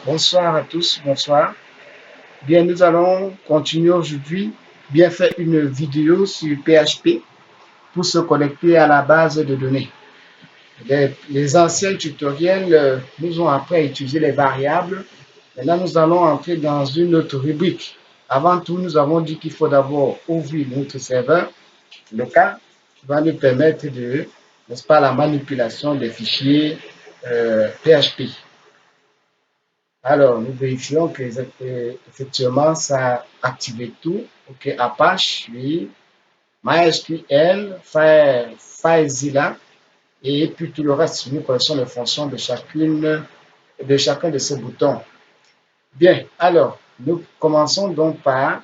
Bonsoir à tous, bonsoir. Bien, nous allons continuer aujourd'hui, bien faire une vidéo sur PHP pour se connecter à la base de données. Les anciens tutoriels nous ont appris à utiliser les variables. Maintenant, nous allons entrer dans une autre rubrique. Avant tout, nous avons dit qu'il faut d'abord ouvrir notre serveur local qui va nous permettre de, n'est-ce pas, la manipulation des fichiers PHP. Alors, nous vérifions que effectivement, ça a activé tout. OK, Apache, oui. MySQL, FileZilla, et puis tout le reste, nous connaissons les fonctions de chacun de ces boutons. Bien, alors, nous commençons donc par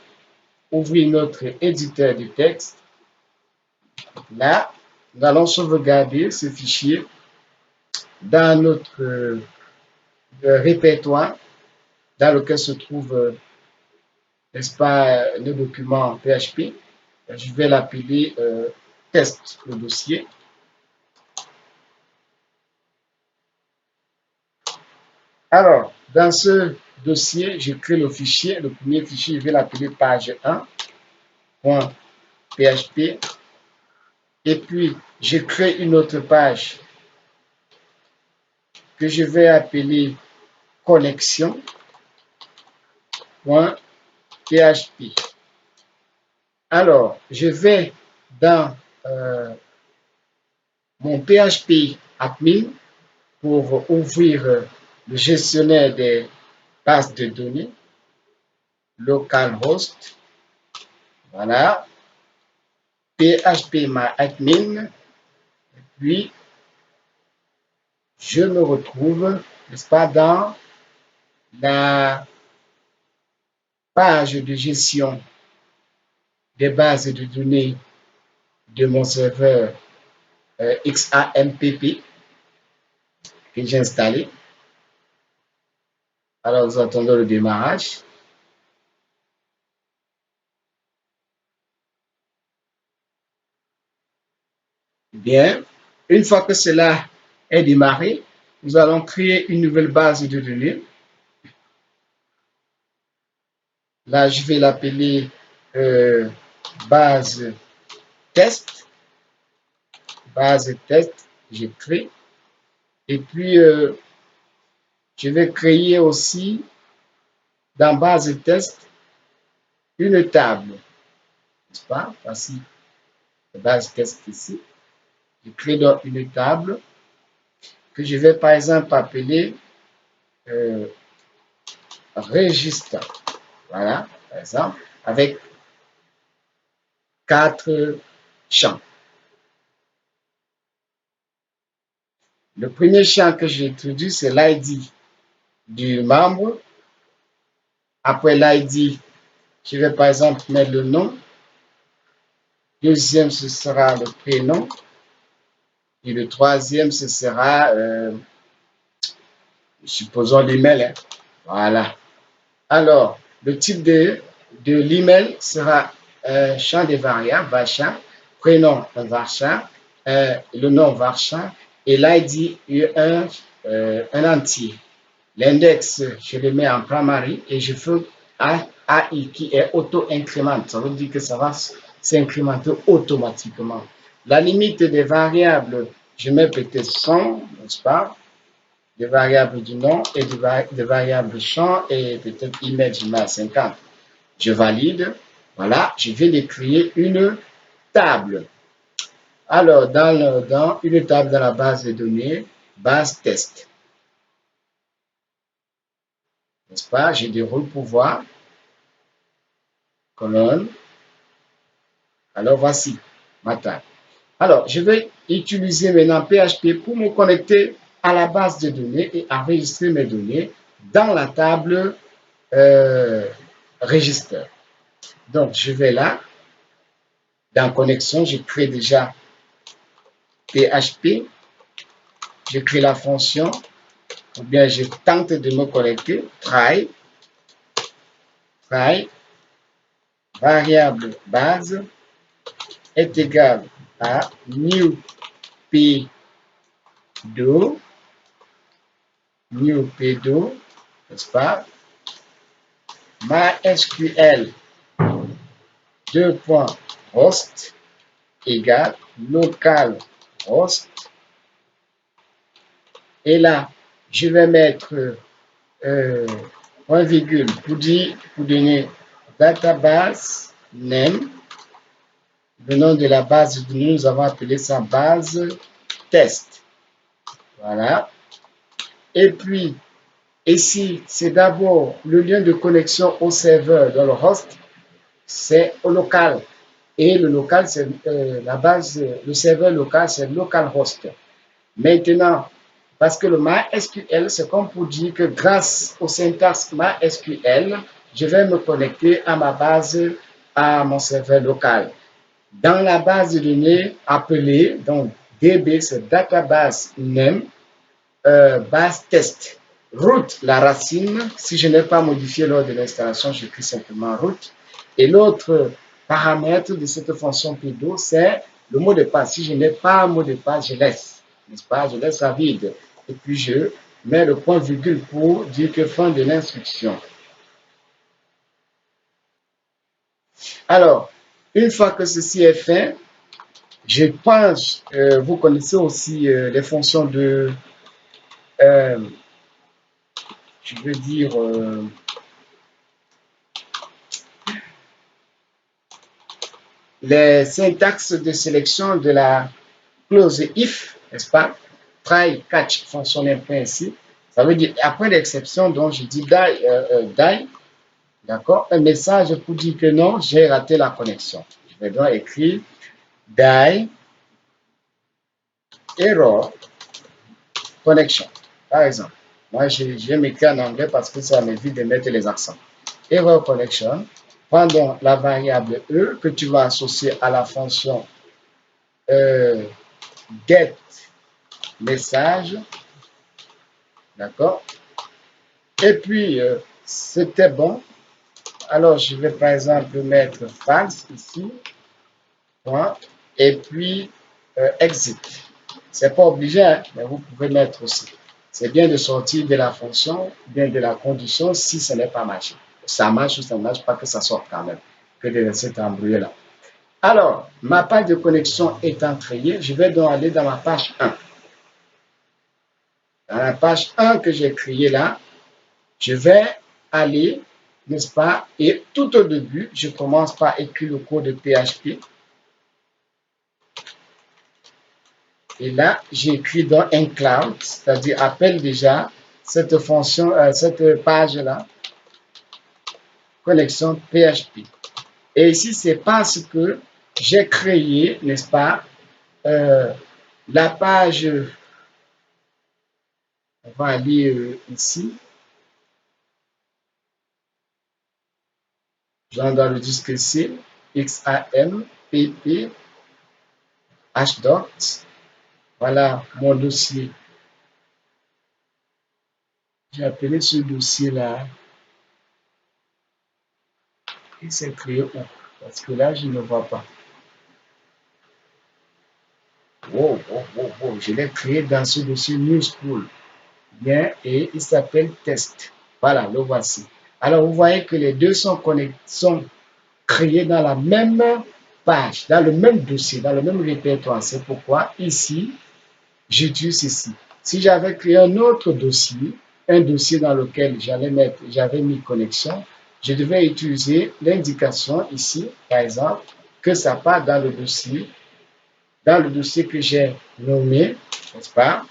ouvrir notre éditeur de texte. Là, nous allons sauvegarder ce fichier dans notre répertoire dans lequel se trouve n'est-ce pas, le document PHP. Je vais l'appeler test, le dossier. Alors, dans ce dossier, je crée le fichier. Le premier fichier, je vais l'appeler page 1.php. Et puis, je crée une autre page que je vais appeler connexion.php. Alors, je vais dans mon PHP admin pour ouvrir le gestionnaire des bases de données, localhost, voilà, phpMyAdmin, puis je me retrouve, n'est-ce pas, dans la page de gestion des bases de données de mon serveur XAMPP que j'ai installé. Alors, nous attendons le démarrage. Bien, une fois que cela est démarré, nous allons créer une nouvelle base de données. Là, je vais l'appeler base test. Base test, je crée. Et puis, je vais créer aussi dans base test une table. N'est-ce pas? Voici la base test ici. Je crée donc une table que je vais par exemple appeler registre. Voilà, par exemple, avec 4 champs. Le premier champ que j'ai introduit, c'est l'ID du membre. Après l'ID, je vais par exemple mettre le nom. Deuxième, ce sera le prénom. Et le troisième, ce sera, supposons, l'email. Hein. Voilà. Alors, le type de l'email sera un champ de variables, varchar, prénom, un varchar, le nom varchar, et l'ID, un entier. L'index, je le mets en primary et je fais AI qui est auto-incrément. Ça veut dire que ça va s'incrémenter automatiquement. La limite des variables, je mets peut-être 100, n'est-ce pas? Des variables du nom et des variables champ et peut-être email, je mets à 50. Je valide. Voilà, je vais créer une table. Alors, dans une table dans la base de données, base test. N'est-ce pas? J'ai des rôles pouvoir, colonne. Alors, voici ma table. Alors, je vais utiliser maintenant PHP pour me connecter à la base de données et enregistrer mes données dans la table register. Donc, je vais là, dans connexion, je crée déjà PHP, je crée la fonction, ou bien je tente de me connecter, try, variable base est égal à new p2, n'est-ce pas? MySQL 2.host égale localhost. Et là, je vais mettre point virgule pour donner database name. Le nom de la base de données, nous avons appelé ça base test. Voilà. Et puis, ici, c'est d'abord le lien de connexion au serveur dans le host, c'est au local. Et le local, c'est la base, le serveur local, c'est localhost. Maintenant, parce que le MySQL, c'est comme pour dire que grâce au syntaxe MySQL, je vais me connecter à ma base, à mon serveur local. Dans la base de données appelée, donc DB, c'est database name, base test. Root, la racine, si je n'ai pas modifié lors de l'installation, j'écris simplement root. Et l'autre paramètre de cette fonction PIDO, c'est le mot de passe. Si je n'ai pas un mot de passe, je laisse, n'est-ce pas? Je laisse ça vide. Et puis je mets le point virgule pour dire que fin de l'instruction. Alors, une fois que ceci est fait, je pense, vous connaissez aussi les fonctions de, je veux dire, les syntaxes de sélection de la clause if, n'est-ce pas? Try, catch fonctionne un peu ainsi. Ça veut dire, après l'exception dont je dis die, d'accord, un message pour dire que non, j'ai raté la connexion. Je vais donc écrire die error connection, par exemple. Moi, je m'écris en anglais parce que ça m'évite de mettre les accents. Error connection, prends la variable E que tu vas associer à la fonction get message, d'accord? Et puis, c'était bon. Alors, je vais par exemple mettre false ici, point, et puis exit. C'est pas obligé, hein, mais vous pouvez mettre aussi. C'est bien de sortir de la fonction, bien de la condition si ce n'est pas marché. Ça marche ou ça ne marche pas, que ça sorte quand même, que de laisser embrouiller là. Alors, ma page de connexion étant créée, je vais donc aller dans ma page 1. Dans la page 1 que j'ai créée là, je vais aller, n'est-ce pas, et tout au début, je commence par écrire le code de PHP. Et là, j'écris dans include, c'est-à-dire appelle déjà cette fonction, cette page-là, connexion PHP. Et ici, c'est parce que j'ai créé, n'est-ce pas, la page, on va aller ici, genre dans le disque C, XAM, PP, HDOT, voilà mon dossier. J'ai appelé ce dossier-là. Il s'est créé où? Parce que là, je ne vois pas. Wow, je l'ai créé dans ce dossier Newspool. Bien, et il s'appelle test. Voilà, le voici. Alors, vous voyez que les deux sont créés dans la même page, dans le même dossier, dans le même répertoire. C'est pourquoi ici, j'utilise ici. Si j'avais créé un autre dossier, un dossier dans lequel j'avais mis connexion, je devais utiliser l'indication ici, par exemple, que ça part dans le dossier que j'ai nommé, n'est-ce pas,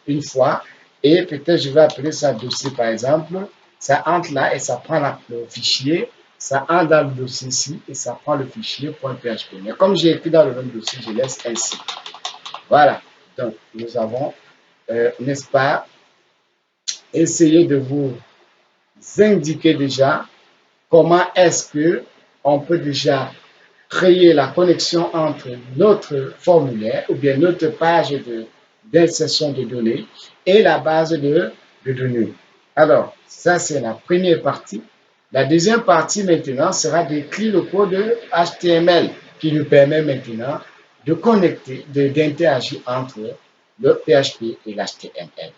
une fois, et peut-être je vais appeler ça dossier, par exemple, ça entre là et ça prend le fichier, ça entre dans le dossier ici et ça prend le fichier .php. Mais comme j'ai écrit dans le même dossier, je laisse ainsi. Voilà, donc nous avons, n'est-ce pas, essayé de vous indiquer déjà comment est-ce que on peut déjà créer la connexion entre notre formulaire ou bien notre page d'insertion de données et la base de données. Alors, ça c'est la première partie. La deuxième partie maintenant sera d'écrire le code HTML qui nous permet maintenant de connecter, d'interagir entre le PHP et l'HTML.